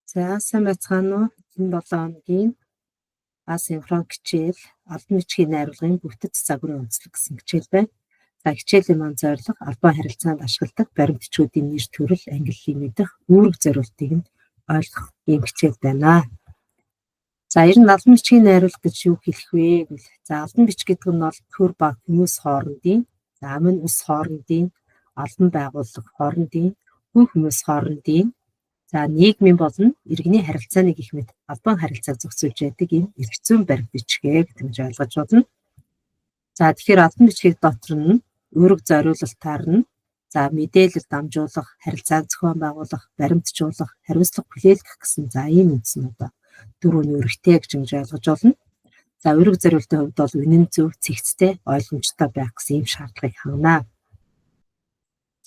За сайн байцгаана уу? Энэ 7 хоногийн асинхрон хичээл албан бичгийн найруулгын бүтэц загварын онцлог гэсэн хичээл байна. За хичээлийн маань зорилго албан харилцаанд ашигладаг баримтчүүдийн нэр төрөл, ангиллын мэдэх, үүрэг зориултыг нь ойлгох ийм хичээл байна. За ер нь албан бичгийн найруулга гэж юу хэлэх вэ гэвэл за албан бич гэдэг нь бол төр ба хүмүүс хоорондын, за амин ус хоорондын, албан байгууллага хоорондын, хүн хүмүүс хоорондын, за нийгмийн болон иргэний харилцааны гэх мэт албан харилцааг зохицуулж яадаг ийм эрх зүйн баримт бичгээ гэж ойлгож болно. За тэгэхээр албан бичгийг дотор нь үүрэг зориулалтаар нь за мэдээлэл дамжуулах, харилцааг зохион байгуулах, баримтжуулах, хариуцлага хүлээлгэх гэсэн за ийм үндсэн одоо дөрвөн үүрэгтэй гэж ойлгож болно. За үүрэг зориултын хувьд бол үнэн зөв, цэгцтэй, ойлгомжтой байх гэсэн ийм шаардлагыг хангана.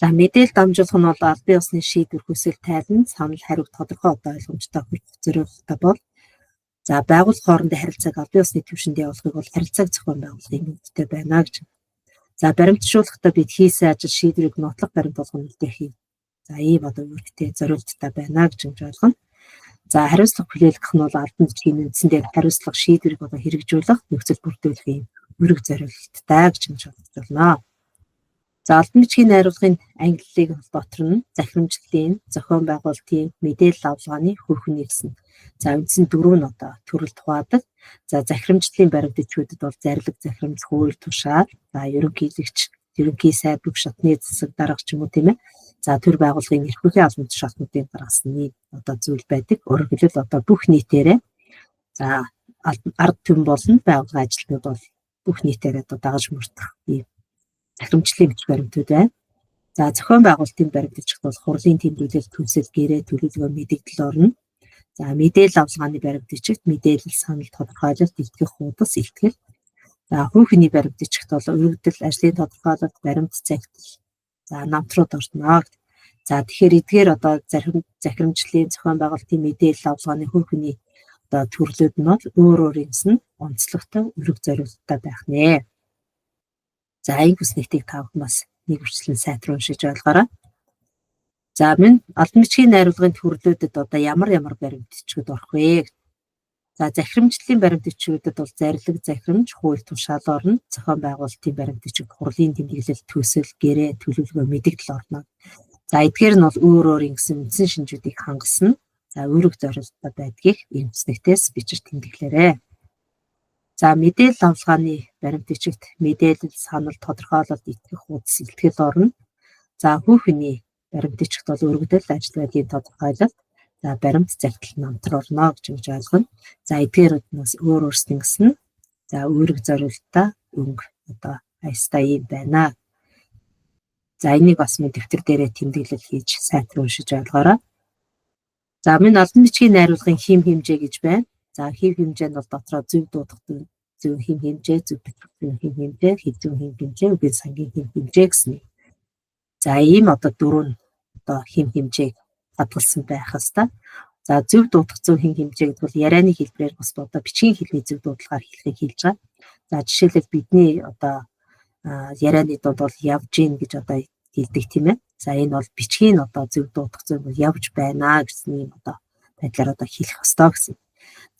За мэдээлэл дамжуулах нь бол албан ёсны шийдвэр хүсэл тайлан санал хариуг тодорхой одоо ойлгомжтой хүргэх зорилготой бол за байгууллага хоорондын харилцааг албан ёсны түвшинд явуулахыг бол харилцааг зохион байгуулахын нэмэлттэй байна гэж. За баримтжуулахдаа бид хийсэн ажил шийдвэрийг нотлох баримт болгоно үлдээх. За ийм одоо үүрэгтэй зориулттай байна гэж ойлгоно. За хариуцлага хүлээлгэх нь бол албан бичгийн үндсэндээ хариуцлага шийдвэрийг одоо хэрэгжүүлэх, нөхцөл бүрдүүлэх юм үүрэг зориулттай гэж ойлгож байна. За албан бичгийн найруулгын ангиллыг дотор нь захирамжлалын, зохион байгуулалтын, мэдээлэл авалгааны, хөрхний гэсэн. За үндсэн дөрөв нь одоо төрөлд хуваадаг. За захирамжлалын баримт бичгүүдэд бол зарлиг захирамж, хууль тушаал, за ерөнхийлөгч, ерөнхий сайд бүх шатны засаг дарга ч юм уу тийм ээ. За төр байгууллагын эрх бүхий албан тушаалтнуудыг гаргасны одоо зүйл байдаг. Өөрөөр хэлбэл одоо бүх нийтээрээ за ард түмэн болон байгууллагын ажилтнууд бол бүх нийтээрээ одоо дагаж мөрдөх ийм захирамжлалын бичиг баримтууд байна. За зохион байгуулалтын баримт бичигт бол хурлын тэмдэглэл, төлсөл, гэрээ, төлөвлөгөө мэдээлэл орно. За мэдээлэл авалгааны баримт бичигт мэдээлэл, санал, тодорхойлолт, илтгэх хуудас, илтгэл. За хүүхний баримт бичигт бол өргөдөл, ажлын тодорхойлолт, баримт загтал. За намтрууд орно. За тэгэхээр эдгээр одоо захирамжлалын, зохион байгуулалтын мэдээлэл авалгааны хүүхний одоо төрлүүд нь бол өөр юмсан онцлогтой үүрэг зориулалттай байх нэ. За энэ хүснэтийг тавхмаас нэг үрчлэн сайтар уншиж ойлгоорой. За минь албан бичгийн найруулгын төрлүүдэд одоо ямар баримт бичгүүд орох вэ? За захирамжлалын баримт бичгүүдэд бол зарлиг захирамж, хууль тушаал орно, зохион байгуулалтын баримт бичиг, хурлын тэмдэглэл, төсөл, гэрээ, төлөвлөгөө мэдээлэл орно. За эдгээр нь бол өөр ингэсэн үндсэн шинжүүдийг хангасан. За үүрэг зориулалттай байдгийг ийм хүснэтээс бичиж тэмдэглээрэй. За мэдээлэл авалгааны баримт бичигт мэдээлэл, санал, тодорхойлолт, илтгэх хуудас, илтгэл орно. За хүүхний баримт бичигт бол өргөдөл, ажил байдлын тодорхойлолт, за баримт загтал, намтар орно гэж ойлгоно. За эдгээрүүд нь өөр өөрсдөнгөсөн. За үүрэг зориулалтаа өнгө одоо аястай юм байна. За энийг бас минь дэвтэр дээрээ тэмдэглэл хийж сайтар уншиж ойлгоорой. За минь албан бичгийн найруулгын хим хэмжээ гэж байна. За хим хэмжээнд бол дотроо зөв дуудах зөв хим хэмжээ, зөв бичих хим хэмжээ, хэзүү хим хэмжээ, үгийн сангийн хим хэмжээ гэсэн. За ийм одоо дөрөв одоо хим хэмжээг хадгалсан байх хэвээр. За зөв дуудах зөв хим хэмжээ гэдэг бол ярианы хэлбэрээр бас одоо бичгийн хэлний зөв дуудлагаар хэлхийг хэлж байгаа. За жишээлбэл бидний одоо ярианы дунд бол явж гин гэж одоо хэлдэг тийм ээ. За энэ бол бичгийн одоо зөв дуудах зөв явж байна гэсэн юм одоо байдлаар одоо хэлэх ёстой гэсэн.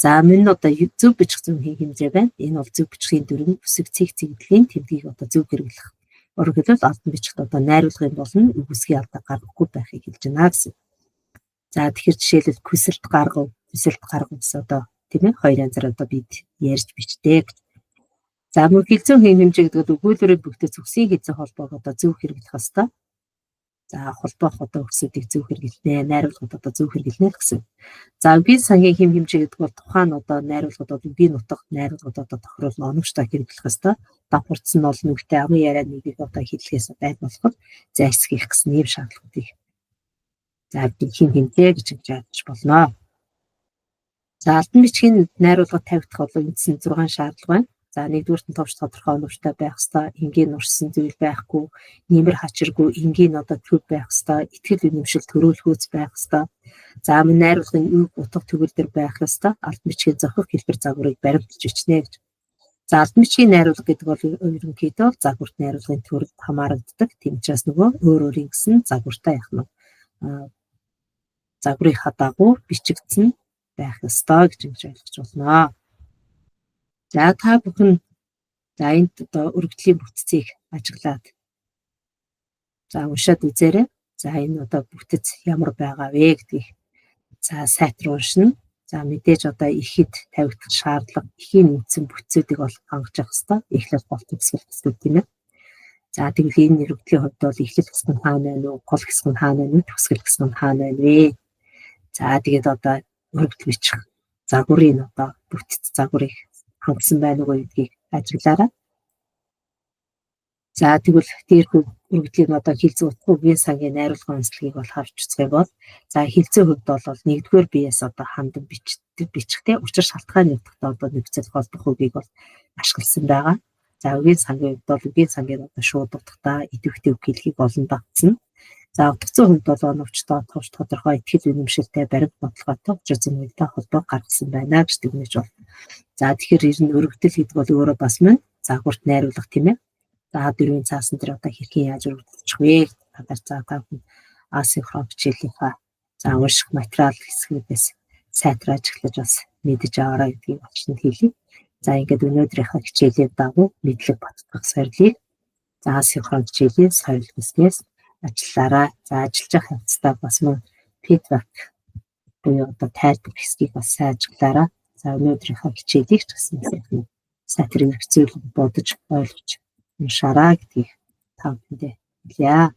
За минь одоо зөв бичих зөв хэмжээ байна. Энэ бол зөв бичгийн дүрэн бүсэг цэг цэгдлийн тэмдгийг одоо зөв хэрэглэх. Өөрөөр хэлбэл албан бичигт одоо найруулгын болон үгсгийн алдаа гаргахгүй байхыг хэлж байна гэсэн. За тэгэхээр жишээлбэл хүсэлт гаргав гэсэн одоо тийм ээ хоёр янзаар одоо бид ярьж бичдэг. За мөн хилцэн хэмжээ гэдэг нь өгүүлбэрээр бүгдээ зөвсийн хязгаар холбоог одоо зөв хэрэглэх ёстой. За холбоох одоо өгсөдийг зөв хэрэглэнэ, найруулгад одоо зөв хэрэглэнэ гэсэн. За үгийн сангийн хим хэмжээ гэдэг бол тухайн одоо найруулгад одоо үгийн нутаг найруулгад одоо тохируулна оновчтой хэрэглэх ёстой. Давхарцсан бол нүгтэй амын яриа нэгийг одоо хэллэхээс байд болохоор зайлсхийх гэсэн ийм шаардлагуудыг за хим хэмжээ гэж ойлгож болно. За албан бичгийн найруулга тавигдах бол үндсэн 6 шаардлага байна. За нэгдүгürt нь товч тодорхой оновчтой байх ёстой, энгийн урьдсан зүйл байхгүй, нэмэр хачиргүй, энгийн одоо төв байх ёстой, итгэл үнэмшил төрөөлхөөц байх ёстой. За мөн найруулгын үг утга төгөлдөр байх ёстой, албан бичгийн зохих хэлбэр загварыг баримталж бичнэ гэж. За албан бичгийн найруулга гэдэг бол ерөнхийдөө загварт найруулгын төрөлд хамаарагддаг. Тийм учраас нөгөө өөр өөр ингэсэн загвартай яах нь загварынхаа дагуу бичигдсэн байх ёстой гэж ойлгож байна. За та бүхэн за энд одоо өргөдлийн бүтцийг ажиглаад за уншаад үзээрэй. За энэ одоо бүтэц ямар байгаа вэ гэдгийг за сайтар уншина. За мэдээж одоо ихэд тавигдах шаардлага ихийн нэмсэн бүтцүүдийг бол хангаж явах хэрэгтэй. Эхлэл болт хэсэг тийм ээ. За тэгвэл энэ өргөдлийн хувьд бол эхлэл хэсэг нь хаана байна уу? Гол хэсэг нь хаана байна уу? Төгсгөл хэсэг нь хаана байна вэ? За тэгээд одоо өргөдөл бичих загварын одоо бүтэц загварыг хангасан байна уу гэдгийг ажиглаарай. За тэгвэл дээрх өргөдлийн одоо хилцээ утга үгийн сангийн найруулгын онцлогийг бол харж үзэх юм бол за хилцээ хувьд бол 1-р биеэс одоо хандан бичихтэй учир шалтгааны утгатай одоо нөхцөл холбох үгийг бол ашигласан байгаа. За үгийн сангийн хувьд бол үгийн сангийн одоо шууд утгатай идэвхтэй үг хэлхийг олон давтсан. За утгацсан хувьд бол оновчтой товч тодорхой итгэл үнэмшилтэй баримт бодлоготой учир зүйнтэй холбоо гаргасан байна гэж тэгнэж байна. За тэгэхээр ер нь өргөдөл гэдэг бол өөрөө бас мань загварт найруулга тийм ээ. За дөрвийн цаасан дээр одоо хэрхэн яаж өргөдөлчих вэ? Гадар за та асинхрон хичээлийнхаа за унших материал хэсгүүдээс сайтар ажиглаж бас мэдэж аваарай гэдгийг очно хэлье. За ингээд өнөөдрийнхөө хичээлийн дагуу мэдлэг батлах сорилыг за асинхрон хичээлийн сорил хэсгээс ажиллаарай. За ажиллаж явах явцдаа бас мөн фидбек буюу одоо тайлбар хэсгийг бас сайн ажиглаарай. За өнөөдрийнхөө хичээлийг ч гэсэн сайтар хэрэгцээл бодож ойлгож уншаарай гэдгийг та бүхэндээ хэлье.